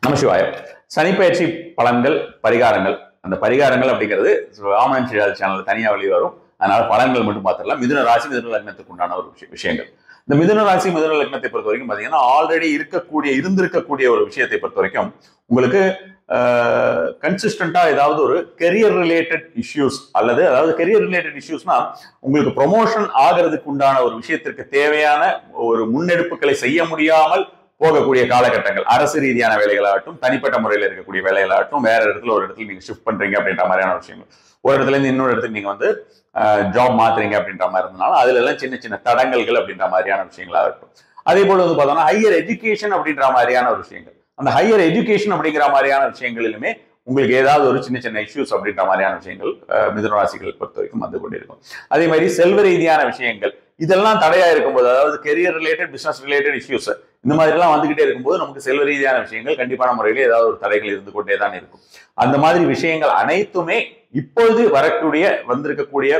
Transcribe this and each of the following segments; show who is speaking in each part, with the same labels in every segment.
Speaker 1: நமசிவாய. சனிப்பெயர்ச்சி பலன்கள், பரிகாரங்கள். அந்த பரிகாரங்கள் அப்படிங்கிறது ராமன் சேனல் தனியா வெளியே வரும். அதனால பலன்கள் மட்டும் பார்த்துடலாம். மிதுன ராசி, மிதுன லக்னத்துக்கு உண்டான ஒரு விஷயங்கள். இந்த மிதுன ராசி, மிதுன லக்னத்தை பொறுத்த வரைக்கும் பாத்தீங்கன்னா, ஆல்ரெடி இருந்திருக்கக்கூடிய ஒரு விஷயத்தை பொறுத்த வரைக்கும் உங்களுக்கு கன்சிஸ்டண்டா ஏதாவது ஒரு கெரியர் ரிலேட்டட் இஷ்யூஸ் அதாவது கெரியர் ரிலேட்டட் இஷ்யூஸ்னா உங்களுக்கு ப்ரொமோஷன் ஆகிறதுக்கு உண்டான ஒரு விஷயத்திற்கு தேவையான ஒரு முன்னெடுப்புகளை செய்ய முடியாமல் போகக்கூடிய காலகட்டங்கள், அரசு ரீதியான வேலைகளாகட்டும், தனிப்பட்ட முறையில் இருக்கக்கூடிய வேலைகளாகட்டும், வேற இடத்துல ஒரு இடத்துல நீங்க ஷிஃப்ட் பண்றீங்க அப்படின்ற மாதிரியான விஷயங்கள், ஒரு இடத்துல இருந்து இன்னொரு இடத்துக்கு நீங்க வந்து ஜாப் மாத்துறீங்க அப்படின்ற மாதிரி இருந்தனால அதுல எல்லாம் சின்ன சின்ன தடங்கல்கள் அப்படின்ற மாதிரியான விஷயங்களா இருக்கும். அதே போல வந்து பார்த்தோம்னா ஹையர் எஜுகேஷன் அப்படின்ற மாதிரியான ஒரு விஷயங்கள், அந்த ஹையர் எஜுகேஷன் அப்படிங்கிற மாதிரியான விஷயங்களிலுமே உங்களுக்கு ஏதாவது ஒரு சின்ன சின்ன இஷ்யூஸ் அப்படின்ற மாதிரியான விஷயங்கள் மிதுன ராசிகளை பொறுத்த வரைக்கும் வந்து கொண்டிருக்கும். அதே மாதிரி செல்வ ரீதியான விஷயங்கள் இதெல்லாம் தடையா இருக்கும்போது, அதாவது career related, business related issues இந்த மாதிரி எல்லாம் வந்துகிட்டே இருக்கும்போது நமக்கு செல்வ ரீதியான விஷயங்கள் கண்டிப்பான முறையில ஏதாவது ஒரு தடைகள் இருந்து கொண்டே தான் இருக்கும். அந்த மாதிரி விஷயங்கள் அனைத்துமே இப்பொழுது வந்திருக்கக்கூடிய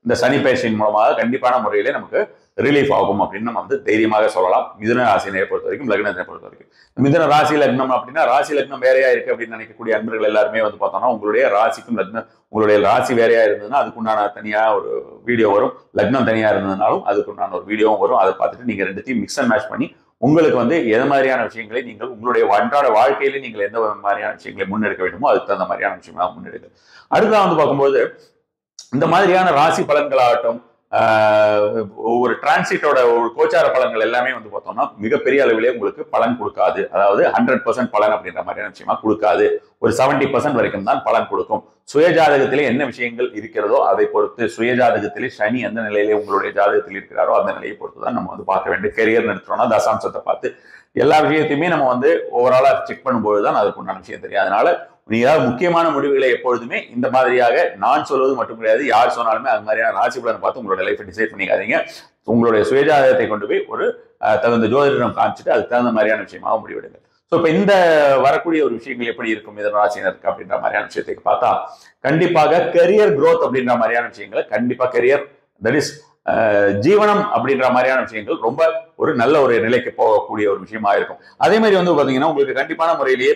Speaker 1: இந்த சனி பயிற்சியின் மூலமாக கண்டிப்பான முறையிலே நமக்கு ரிலீஃப் ஆகும் அப்படின்னு நம்ம வந்து தைரியமாக சொல்லலாம். மிதுன ராசினை பொறுத்த வரைக்கும், லக்னத்தை பொறுத்த வரைக்கும். மிதுன ராசி லக்னம் அப்படின்னா ராசி லக்னம் வேறையா இருக்கு அப்படின்னு நினைக்கக்கூடிய அன்பர்கள் எல்லாருமே வந்து பார்த்தோம்னா, உங்களுடைய ராசிக்கும் லக்னம், உங்களுடைய ராசி வேறையா இருந்ததுன்னா அதுக்குண்டான தனியா ஒரு வீடியோ வரும். லக்னம் தனியா இருந்ததுனாலும் அதுக்குண்டான ஒரு வீடியோவும் வரும். அதை பார்த்துட்டு நீங்க ரெண்டுத்தையும் மிக்ஸ் அண்ட் மேட்ச் பண்ணி உங்களுக்கு வந்து எது மாதிரியான விஷயங்களை நீங்கள் உங்களுடைய அன்றாட வாழ்க்கையில நீங்கள் எந்த மாதிரியான விஷயங்களை முன்னெடுக்க வேண்டுமோ அதுக்கு தகுந்த மாதிரியான விஷயங்களா முன்னெடுக்க. அடுத்ததான் வந்து பார்க்கும்போது இந்த மாதிரியான ராசி பலன்களாகட்டும், ஒவ்வொரு டிரான்சிட்டோட ஒரு கோச்சார பலன்கள் எல்லாமே வந்து பார்த்தோம்னா மிகப்பெரிய அளவிலே உங்களுக்கு பலன் கொடுக்காது. அதாவது 100% பலன் அப்படின்ற மாதிரியான விஷயமா கொடுக்காது. ஒரு 70% வரைக்கும் தான் பலன் கொடுக்கும். சுயஜாதகத்திலே என்ன விஷயங்கள் இருக்கிறதோ அதை பொறுத்து, சுயஜாதகத்திலே சனி எந்த நிலையிலே உங்களுடைய ஜாதகத்தில் இருக்கிறாரோ அந்த நிலையை பொறுத்து தான் நம்ம வந்து பார்க்க வேண்டும். கெரியர் எடுத்துட்டோம்னா தசாம்சத்தை பார்த்து எல்லா விஷயத்தையுமே நம்ம வந்து ஓவராலா செக் பண்ணும்போது தான் அதுக்கு உண்டான விஷயம் தெரியும். அதனால நீங்க ஏதாவது முக்கியமான முடிவுகளை எப்பொழுதுமே இந்த மாதிரியாக நான் சொல்வது மட்டும் கிடையாது, யார் சொன்னாலுமே அது மாதிரியான ராசி பலன் பார்த்து உங்களோட லைஃபை டிசைட் பண்ணிக்காதீங்க. உங்களுடைய சுயஜாதகத்தை கொண்டு போய் ஒரு தகுந்த ஜோதிடம் காமிச்சிட்டு அதுக்கு தகுந்த மாதிரியான விஷயமாக முடிவெடுங்க. ஸோ இப்போ இந்த வரக்கூடிய ஒரு விஷயங்கள் எப்படி இருக்கும் மிதுன ராசினருக்கு அப்படின்ற மாதிரியான விஷயத்துக்கு பார்த்தா, கண்டிப்பாக கெரியர் குரோத் அப்படின்ற மாதிரியான விஷயங்களை கண்டிப்பா கெரியர் தட் இஸ் ஜீவனம் அப்படின்ற மாதிரியான விஷயங்கள் ரொம்ப ஒரு நல்ல ஒரு நிலைக்கு போகக்கூடிய ஒரு விஷயமா இருக்கும். அதே மாதிரி வந்து பாத்தீங்கன்னா உங்களுக்கு கண்டிப்பான முறையிலேயே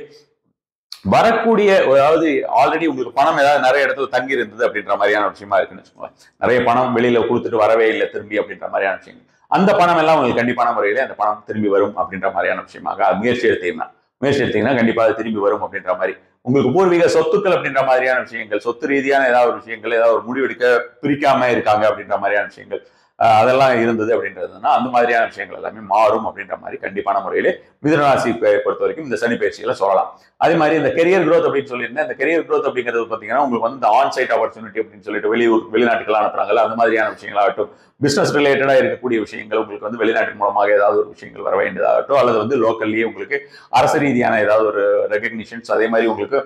Speaker 1: வரக்கூடிய, அதாவது ஆல்ரெடி உங்களுக்கு பணம் ஏதாவது நிறைய இடத்துல தங்கி இருந்தது அப்படின்ற மாதிரியான விஷயமா இருக்குன்னு வச்சுக்கோங்க. நிறைய பணம் வெளியில கொடுத்துட்டு வரவே இல்லை திரும்பி அப்படின்ற மாதிரியான விஷயங்கள், அந்த பணம் எல்லாம் உங்களுக்கு கண்டிப்பான முறையிலே அந்த பணம் திரும்பி வரும் அப்படின்ற மாதிரியான விஷயமாக முயற்சி எடுத்தீங்கன்னா கண்டிப்பா அது திரும்பி வரும் அப்படின்ற மாதிரி. உங்களுக்கு பூர்வீக சொத்துக்கள் அப்படின்ற மாதிரியான விஷயங்கள், சொத்து ரீதியான ஏதாவது ஒரு விஷயங்கள், ஏதாவது ஒரு முடிவெடுக்க பிரிக்காம இருக்காங்க அப்படின்ற மாதிரியான விஷயங்கள் அதெல்லாம் இருந்தது அப்படின்றதுன்னா அந்த மாதிரியான விஷயங்கள் எல்லாமே மாறும் அப்படின்ற மாதிரி கண்டிப்பான முறையிலே மிதுன ராசி பொறுத்த வரைக்கும் இந்த சனி பயிற்சியில சொல்லலாம். அதே மாதிரி இந்த கெரியர் குரோத் அப்படின்னு சொல்லியிருந்தேன். இந்த கெரியர் குரோத் அப்படிங்கிறது பார்த்தீங்கன்னா உங்களுக்கு வந்து இந்த ஆன்சைட் ஆப்பர்ச்சுனிட்டி அப்படின்னு சொல்லிட்டு வெளிநாட்டுகள் அனுப்புறாங்கல்ல, அந்த மாதிரியான விஷயங்களாகட்டும், பிசினஸ் ரிலேட்டடா இருக்கக்கூடிய விஷயங்கள் உங்களுக்கு வந்து வெளிநாட்டின் மூலமாக ஏதாவது ஒரு விஷயங்கள் வர வேண்டியதாகட்டும், அல்லது வந்து லோக்கல்லேயே உங்களுக்கு அரசு ரீதியான ஏதாவது ஒரு ரெகக்னிஷன்ஸ், அதே மாதிரி உங்களுக்கு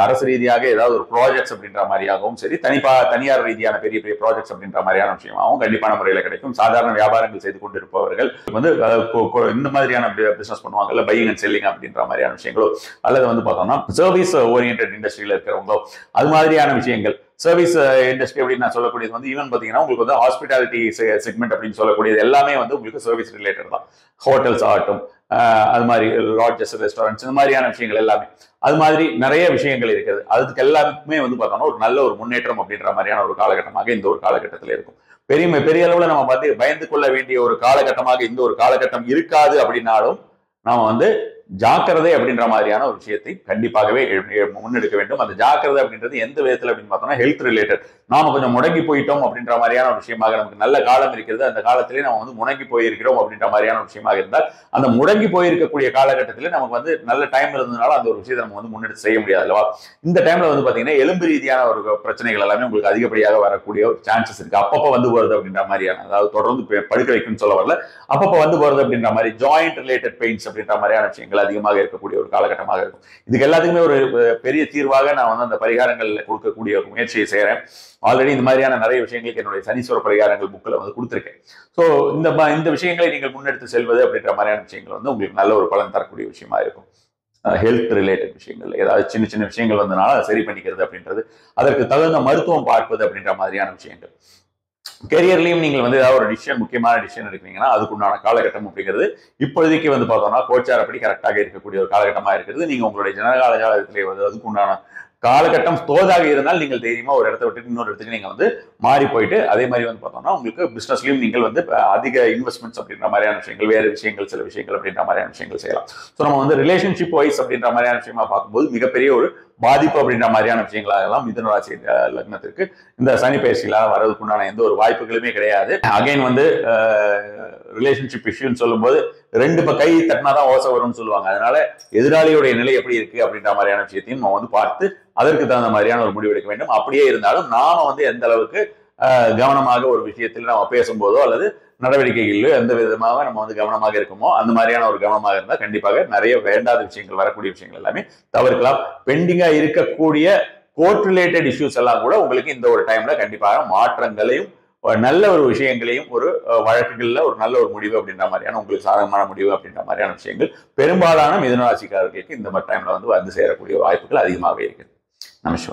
Speaker 1: அரசு ரீதியாக ஏதாவது ஒரு ப்ராஜெக்ட்ஸ் அப்படின்ற மாதிரியாகவும் சரி, தனியார் ரீதியான பெரிய பெரிய ப்ராஜெக்ட்ஸ் அப்படின்ற மாதிரியான விஷயமாகவும் கண்டிப்பான முறையில் கிடைக்கும். சாதாரண வியாபாரங்கள் செய்து கொண்டிருப்பவர்கள் வந்து இந்த மாதிரியான பிசினஸ் பண்ணுவாங்கல்ல, பையிங் அண்ட் செல்லிங் அப்படின்ற மாதிரியான விஷயங்களோ, அல்லது வந்து பார்த்தோம்னா சர்வீஸ் ஓரியன்டட் இண்டஸ்ட்ரியில இருக்கிறவங்களோ அது மாதிரியான விஷயங்கள். சர்வீஸ் இண்டஸ்ட்ரி அப்படின்னு நான் சொல்லக்கூடியது வந்து ஈவன் பார்த்தீங்கன்னா உங்களுக்கு வந்து ஹாஸ்பிட்டாலிட்டி செக்மெண்ட் அப்படின்னு சொல்லக்கூடியது எல்லாமே வந்து உங்களுக்கு சர்வீஸ் ரிலேட்டட் தான். ஹோட்டல்ஸ் ஆகட்டும், அது மாதிரி லாட்ஜஸ், ரெஸ்டாரண்ட்ஸ், இந்த மாதிரியான விஷயங்கள் எல்லாமே அது மாதிரி நிறைய விஷயங்கள் இருக்குது. அதுக்கு எல்லாமே வந்து பார்த்தோம்னா ஒரு நல்ல ஒரு முன்னேற்றம் அப்படின்ற மாதிரியான ஒரு காலகட்டமாக இந்த ஒரு காலகட்டத்தில் இருக்கும். பெரிய அளவுல நம்ம வந்து பயந்து கொள்ள வேண்டிய ஒரு காலகட்டமாக இந்த ஒரு காலகட்டம் இருக்காது. அப்படின்னாலும் நாம வந்து ஜாக்கிரதை அப்படின்ற மாதிரியான ஒரு விஷயத்தை கண்டிப்பாகவே முன்னெடுக்க வேண்டும். அந்த ஜாக்கிரதை அப்படின்றது எந்த விதத்துல அப்படின்னு பார்த்தோம்னா ஹெல்த் ரிலேட்டட். நாம கொஞ்சம் முடங்கி போயிட்டோம் அப்படின்ற மாதிரியான ஒரு விஷயமாக, நமக்கு நல்ல காலம் இருக்கிறது, அந்த காலத்திலேயே நம்ம வந்து முடங்கி போயிருக்கிறோம் அப்படின்ற மாதிரியான ஒரு விஷயமாக இருந்தால், அந்த முடங்கி போயிருக்கக்கூடிய காலகட்டத்திலே நமக்கு வந்து நல்ல டைம் இருந்ததுனால அந்த ஒரு விஷயத்தை நம்ம வந்து முன்னெடுத்து செய்ய முடியாது அல்லவா. இந்த டைம்ல வந்து பாத்தீங்கன்னா எலும்பு ரீதியான ஒரு பிரச்சனைகள் எல்லாமே உங்களுக்கு அதிகப்படியாக வரக்கூடிய ஒரு சான்சஸ் இருக்கு. அப்பப்போ வந்து போறது அப்படின்ற மாதிரியான, அதாவது தொடர்ந்து படுக்க வைக்கும்னு சொல்ல வரல, அப்பப்போ வந்து போறது அப்படின்ற மாதிரி ஜாயிண்ட் ரிலேட்டட் பெயின்ஸ் அப்படின்ற மாதிரியான விஷயங்கள் அதிகமாக இருக்கக்கூடிய ஒரு காலகட்டமாக இருக்கும். இதுக்கு எல்லாத்துக்குமே ஒரு பெரிய தீர்வாக நான் வந்து அந்த பரிகாரங்கள் கொடுக்கக்கூடிய ஒரு முயற்சியை செய்யறேன். ஆல்ரெடி இந்த மாதிரியான நிறைய விஷயங்களுக்கு என்னுடைய சனீஸ்வர பரிகாரங்கள் புக்கில் வந்து கொடுத்துருக்கேன். ஸோ இந்த விஷயங்களை நீங்கள் முன்னெடுத்து செல்வது அப்படின்ற மாதிரியான விஷயங்கள் வந்து உங்களுக்கு நல்ல ஒரு பலன் தரக்கூடிய விஷயமா இருக்கும். ஹெல்த் ரிலேட்டட் விஷயங்கள் ஏதாவது சின்ன சின்ன விஷயங்கள் வந்தனால அதை சரி பண்ணிக்கிறது அப்படின்றது, அதற்கு தகுந்த மருத்துவம் பார்ப்பது அப்படின்ற மாதிரியான விஷயங்கள். கெரியர்லையும் நீங்கள் வந்து ஏதாவது ஒரு டிசிஷன், முக்கியமான டிசிஷன் எடுக்கிறீங்கன்னா அதுக்குண்டான காலகட்டம் அப்படிங்கிறது இப்போதைக்கு வந்து பார்த்தோம்னா கோச்சாரப்படி கரெக்டாக இருக்கக்கூடிய ஒரு காலகட்டமாக இருக்கிறது. நீங்க உங்களுடைய ஜனகால ஜாதகத்திலே வந்து அதுக்குண்டான காலகட்டம் தோதாக இருந்தால் நீங்கள் தைரியமா ஒரு இடத்த விட்டு இன்னொரு இடத்துக்கு நீங்க வந்து மாறி போயிட்டு, அதே மாதிரி வந்து பார்த்தோம்னா உங்களுக்கு பிசினஸ்லயும் நீங்கள் வந்து அதிக இன்வெஸ்ட்மெண்ட்ஸ் அப்படின்ற மாதிரியான விஷயங்கள், வேறு விஷயங்கள், சில விஷயங்கள் அப்படின்ற மாதிரியான விஷயங்கள் செய்யலாம். ஸோ நம்ம வந்து ரிலேஷன்ஷிப் வைஸ் அப்படின்ற மாதிரியான விஷயமா பார்க்கும்போது மிகப்பெரிய ஒரு பாதிப்பு அப்படின்ற மாதிரியான விஷயங்களாகலாம் மிதுன ராசி லக்னத்திற்கு இந்த சனி பயிற்சியில வர்றதுக்குண்டான எந்த ஒரு வாய்ப்புகளுமே கிடையாது. அகைன் வந்து ரிலேஷன்ஷிப் இஷ்யூன்னு சொல்லும்போது ரெண்டு கை தட்டினாதான் ஓசை வரும்னு சொல்லுவாங்க. அதனால எதிராளியுடைய நிலை எப்படி இருக்கு அப்படின்ற மாதிரியான விஷயத்தையும் நம்ம வந்து பார்த்து அதற்கு தகுந்த மாதிரியான ஒரு முடிவு எடுக்க வேண்டும். அப்படியே இருந்தாலும் நாம வந்து எந்த அளவுக்கு கவனமாக ஒரு விஷயத்தில் நம்ம பேசும்போதோ அல்லது நடவடிக்கைகளிலோ எந்த விதமாக நம்ம வந்து கவனமாக இருக்குமோ அந்த மாதிரியான ஒரு கவனமாக இருந்தால் கண்டிப்பாக நிறைய வேண்டாத விஷயங்கள், வரக்கூடிய விஷயங்கள் எல்லாமே தவிர்க்கலாம். பெண்டிங்கா இருக்கக்கூடிய கோர்ட் ரிலேட்டட் இஷ்யூஸ் எல்லாம் கூட உங்களுக்கு இந்த ஒரு டைம்ல கண்டிப்பாக மாற்றங்களையும் நல்ல ஒரு விஷயங்களையும் ஒரு வழக்குகள்ல ஒரு நல்ல ஒரு முடிவு அப்படின்ற மாதிரியான உங்களுக்கு சாதகமான முடிவு அப்படின்ற மாதிரியான விஷயங்கள் பெரும்பாலான மிதுன ராசிக்காரர்களுக்கு இந்த டைம்ல வந்து சேரக்கூடிய வாய்ப்புகள் அதிகமாக இருக்கிறது. நமஸ்காரம்.